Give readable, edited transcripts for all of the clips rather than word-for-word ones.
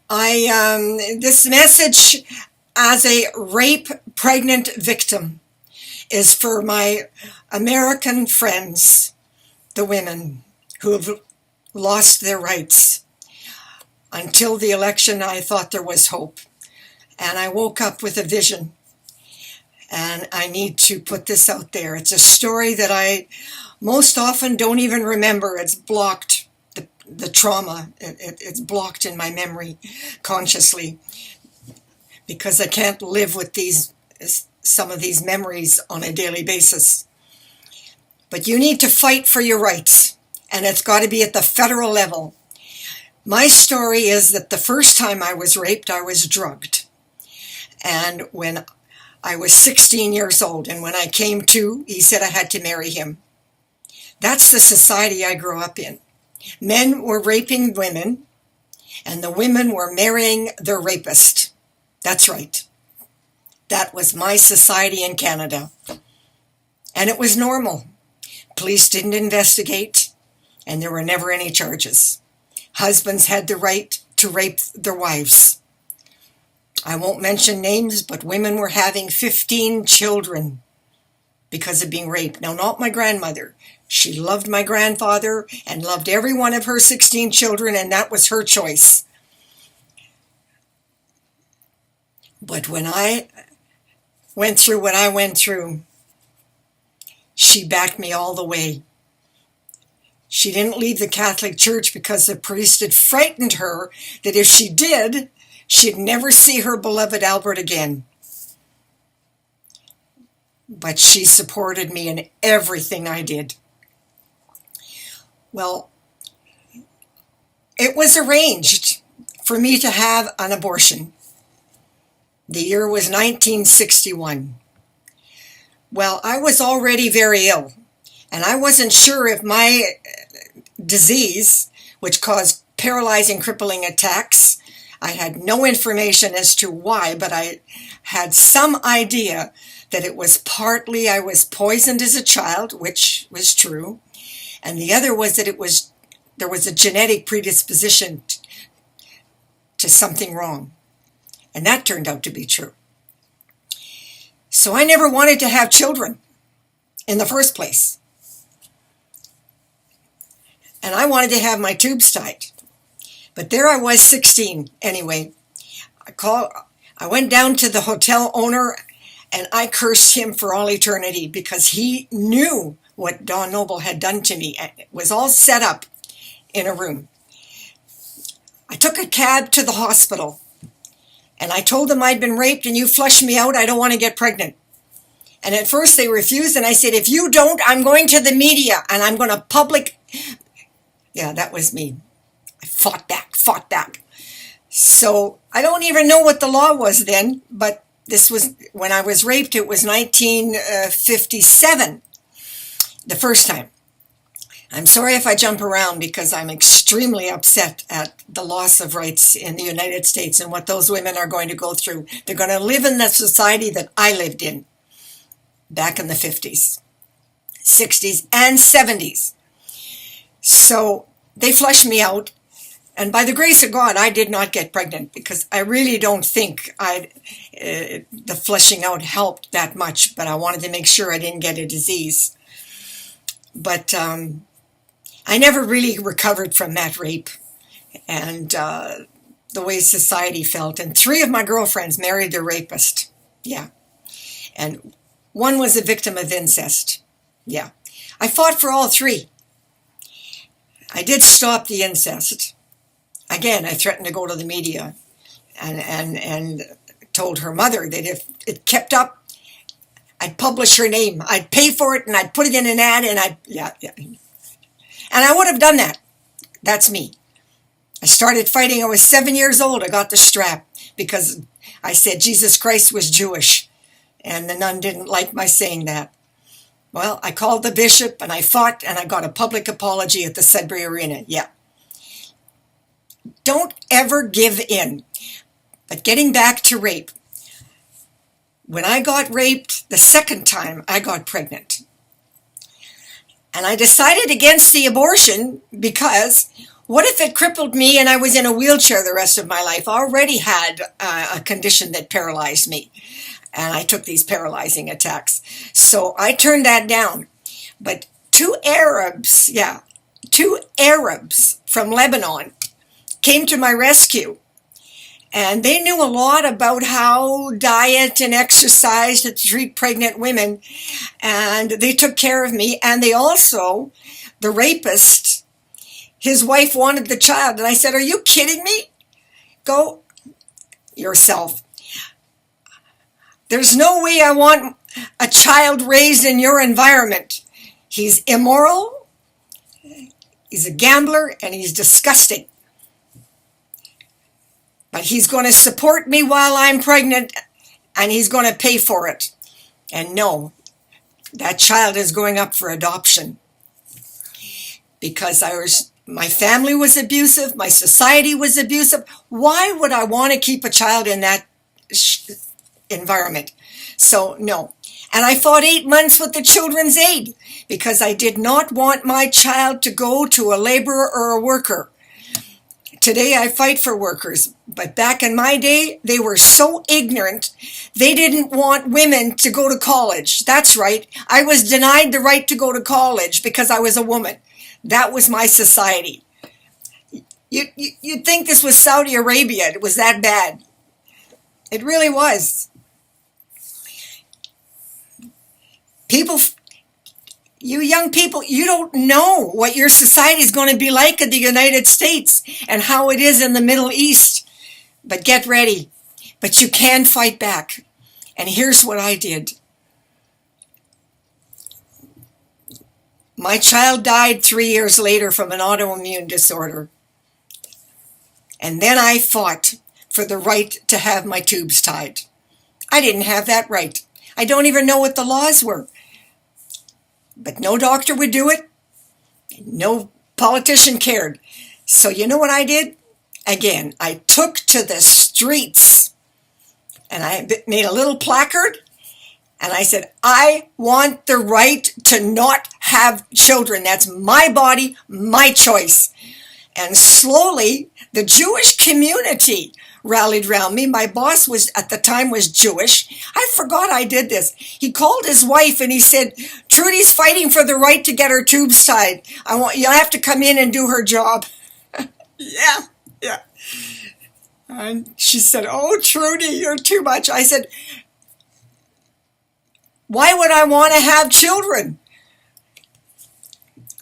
This message as a rape pregnant victim is for my American friends, the women who have lost their rights. Until the election, I thought there was hope. And I woke up with a vision. And I need to put this out there. It's a story that I most often don't even remember. It's blocked, the trauma. It's blocked in my memory consciously because I can't live with some of these memories on a daily basis. But you need to fight for your rights, and it's got to be at the federal level. My story is that the first time I was raped, I was drugged. And when I was 16 years old, and when I came to, he said I had to marry him. That's the society I grew up in. Men were raping women, and the women were marrying their rapist. That's right. That was my society in Canada. And it was normal. Police didn't investigate, and there were never any charges. Husbands had the right to rape their wives. I won't mention names, but women were having 15 children because of being raped. Now, not my grandmother. She loved my grandfather and loved every one of her 16 children, and that was her choice. But when I went through what I went through, she backed me all the way. She didn't leave the Catholic Church because the priest had frightened her that if she did, she'd never see her beloved Albert again. But she supported me in everything I did. Well, it was arranged for me to have an abortion. The year was 1961. Well, I was already very ill, and I wasn't sure if my disease, which caused paralyzing, crippling attacks, I had no information as to why, but I had some idea that it was partly I was poisoned as a child, which was true, and the other was that there was a genetic predisposition to something wrong, and that turned out to be true. So I never wanted to have children in the first place, and I wanted to have my tubes tied. But there I was, 16 anyway. I went down to the hotel owner and I cursed him for all eternity because he knew what Don Noble had done to me. It was all set up in a room. I took a cab to the hospital and I told them I'd been raped and you flushed me out. I don't want to get pregnant. And at first they refused, and I said, if you don't, I'm going to the media and I'm going to public. Yeah, that was me. I fought back. So I don't even know what the law was then, but this was, when I was raped, it was 1957, the first time. I'm sorry if I jump around because I'm extremely upset at the loss of rights in the United States and what those women are going to go through. They're going to live in the society that I lived in back in the 50s, 60s, and 70s. So they flushed me out. And by the grace of God, I did not get pregnant because I really don't think the flushing out helped that much, but I wanted to make sure I didn't get a disease. But I never really recovered from that rape and the way society felt. And 3 of my girlfriends married their rapist. Yeah. And one was a victim of incest. Yeah. I fought for all 3. I did stop the incest. Again, I threatened to go to the media and told her mother that if it kept up, I'd publish her name. I'd pay for it and I'd put it in an ad and yeah. And I would have done that. That's me. I started fighting. I was 7 years old. I got the strap because I said Jesus Christ was Jewish. And the nun didn't like my saying that. Well, I called the bishop and I fought and I got a public apology at the Sudbury Arena. Yeah. Don't ever give in. But getting back to rape. When I got raped the second time, I got pregnant. And I decided against the abortion because What if it crippled me and I was in a wheelchair the rest of my life? I already had a condition that paralyzed me, and I took these paralyzing attacks. So I turned that down. But two Arabs from Lebanon came to my rescue, and they knew a lot about how diet and exercise to treat pregnant women, and they took care of me. And they also, the rapist, his wife wanted the child, and I said, "Are you kidding me? Go yourself. There's no way I want a child raised in your environment. He's immoral, he's a gambler, and he's disgusting. But he's going to support me while I'm pregnant, and he's going to pay for it." And no, that child is going up for adoption. Because my family was abusive, my society was abusive. Why would I want to keep a child in that environment? So no. And I fought 8 months with the Children's Aid because I did not want my child to go to a laborer or a worker. Today I fight for workers, but back in my day, they were so ignorant, they didn't want women to go to college. That's right. I was denied the right to go to college because I was a woman. That was my society. You'd think this was Saudi Arabia. It was that bad. It really was. People, you young people, you don't know what your society is going to be like in the United States and how it is in the Middle East. But get ready. But you can fight back. And here's what I did. My child died 3 years later from an autoimmune disorder. And then I fought for the right to have my tubes tied. I didn't have that right. I don't even know what the laws were. But no doctor would do it. No politician cared. So you know what I did? Again, I took to the streets and I made a little placard and I said, I want the right to not have children. That's my body, my choice. And slowly, the Jewish community rallied around me. My boss at the time was Jewish. I forgot I did this. He called his wife and he said, "Trudy's fighting for the right to get her tubes tied. You'll have to come in and do her job." Yeah. And she said, "Oh, Trudy, you're too much." I said, "Why would I want to have children?"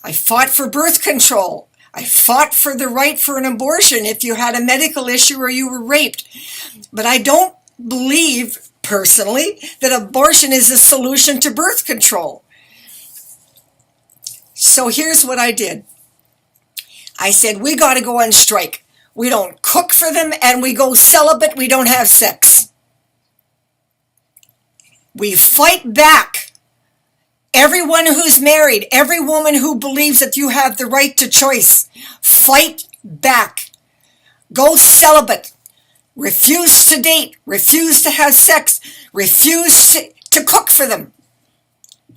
I fought for birth control. I fought for the right for an abortion if you had a medical issue or you were raped. But I don't believe, personally, that abortion is a solution to birth control. So here's what I did. I said, we got to go on strike. We don't cook for them and we go celibate. We don't have sex. We fight back. Everyone who's married, every woman who believes that you have the right to choice, fight back. Go celibate. Refuse to date. Refuse to have sex. Refuse to cook for them.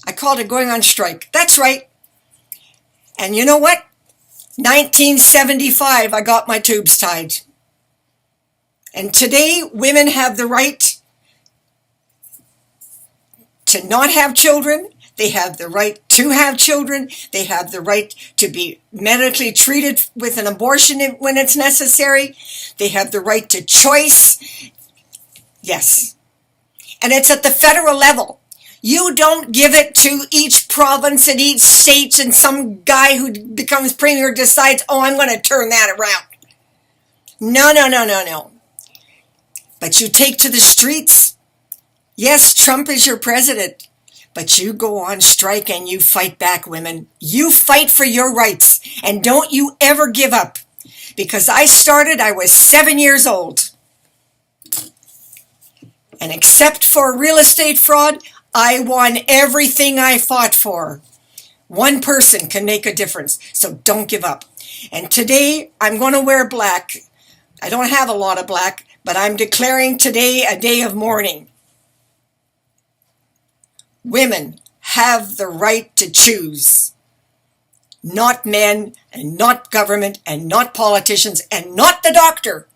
I called it going on strike. That's right. And you know what? 1975, I got my tubes tied. And today, women have the right to not have children. They have the right to have children. They have the right to be medically treated with an abortion when it's necessary. They have the right to choice. Yes. And it's at the federal level. You don't give it to each province and each state and some guy who becomes premier decides, oh, I'm going to turn that around. No. But you take to the streets. Yes, Trump is your president. But you go on strike and you fight back, women. You fight for your rights. And don't you ever give up. Because I was 7 years old. And except for real estate fraud, I won everything I fought for. One person can make a difference. So don't give up. And today, I'm going to wear black. I don't have a lot of black, but I'm declaring today a day of mourning. Women have the right to choose. not men, and not government, and not politicians, and not the doctor.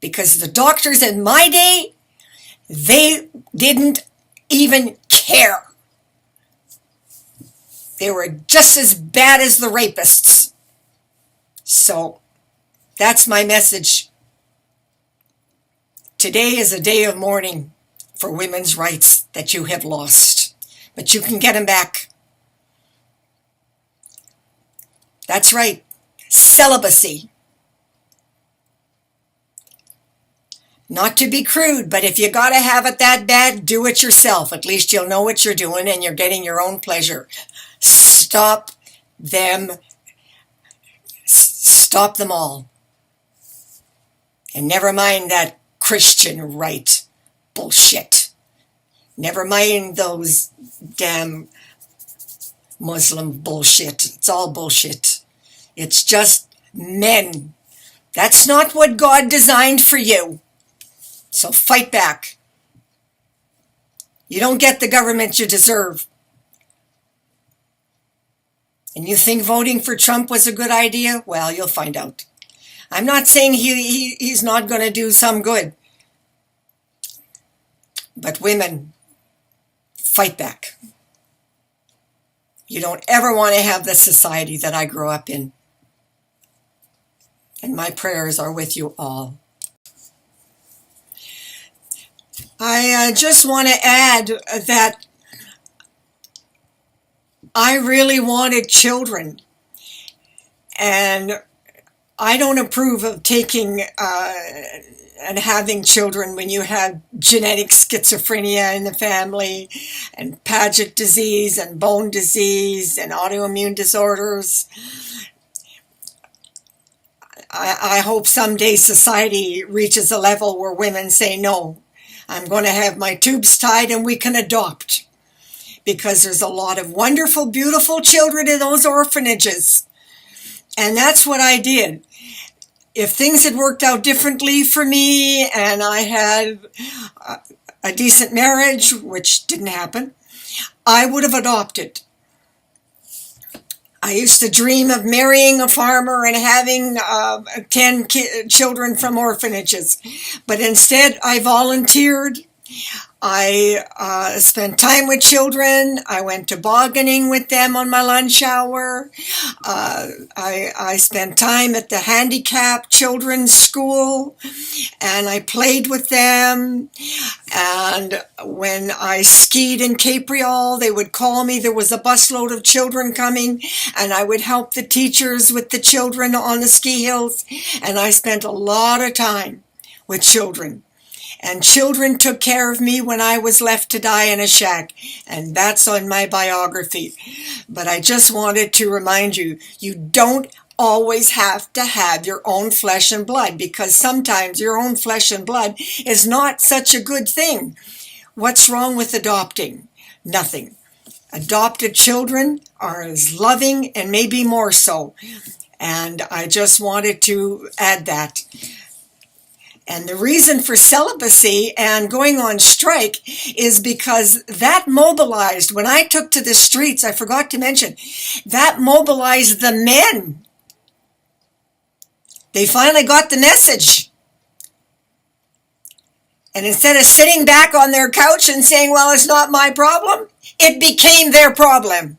Because the doctors in my day, they didn't even care. They were just as bad as the rapists. So that's my message. Today is a day of mourning for women's rights that you have lost. But you can get them back. That's right. Celibacy. Not to be crude, but if you gotta have it that bad, do it yourself. At least you'll know what you're doing and you're getting your own pleasure. Stop them. Stop them all. And never mind that Christian right bullshit. Never mind those damn Muslim bullshit. It's all bullshit. It's just men. That's not what God designed for you. So fight back. You don't get the government you deserve. And you think voting for Trump was a good idea? Well, you'll find out. I'm not saying he's not going to do some good. But women, fight back. You don't ever want to have the society that I grew up in. And my prayers are with you all. I just want to add that I really wanted children, and I don't approve of taking and having children when you have genetic schizophrenia in the family, and Paget disease, and bone disease, and autoimmune disorders. I hope someday society reaches a level where women say, no, I'm going to have my tubes tied and we can adopt. Because there's a lot of wonderful, beautiful children in those orphanages. And that's what I did. If things had worked out differently for me and I had a decent marriage, which didn't happen, I would have adopted. I used to dream of marrying a farmer and having 10 children from orphanages. But instead, I volunteered. I spent time with children. I went tobogganing with them on my lunch hour. I spent time at the handicapped children's school, and I played with them. And when I skied in Capriol, they would call me. There was a busload of children coming, and I would help the teachers with the children on the ski hills. And I spent a lot of time with children. And children took care of me when I was left to die in a shack. And that's on my biography. But I just wanted to remind you, you don't always have to have your own flesh and blood, because sometimes your own flesh and blood is not such a good thing. What's wrong with adopting? Nothing. Adopted children are as loving, and maybe more so. And I just wanted to add that. And the reason for celibacy and going on strike is because that mobilized, when I took to the streets, I forgot to mention, that mobilized the men. They finally got the message. And instead of sitting back on their couch and saying, well, it's not my problem, it became their problem.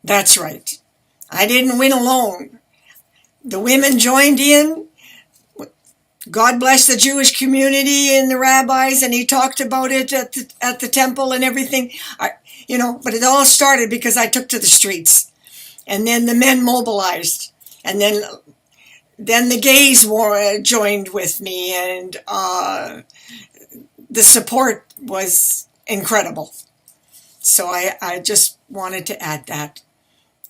That's right. I didn't win alone. The women joined in. God bless the Jewish community and the rabbis, and he talked about it at the temple and everything. But it all started because I took to the streets. And then the men mobilized. And then the gays joined with me, and the support was incredible. So I just wanted to add that.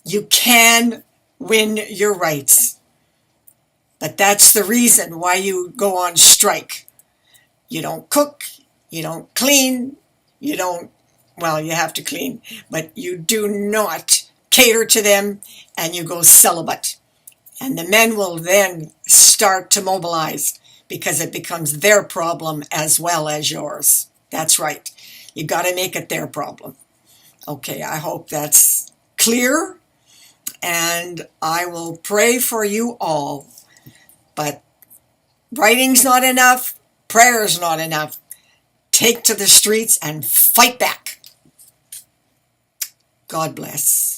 You can win your rights. But that's the reason why you go on strike. You don't cook, you don't clean, you have to clean, but you do not cater to them, and you go celibate. And the men will then start to mobilize, because it becomes their problem as well as yours. That's right. You got to make it their problem. Okay, I hope that's clear. clear, and I will pray for you all. But writing's not enough, prayer's not enough. Take to the streets and fight back. God bless.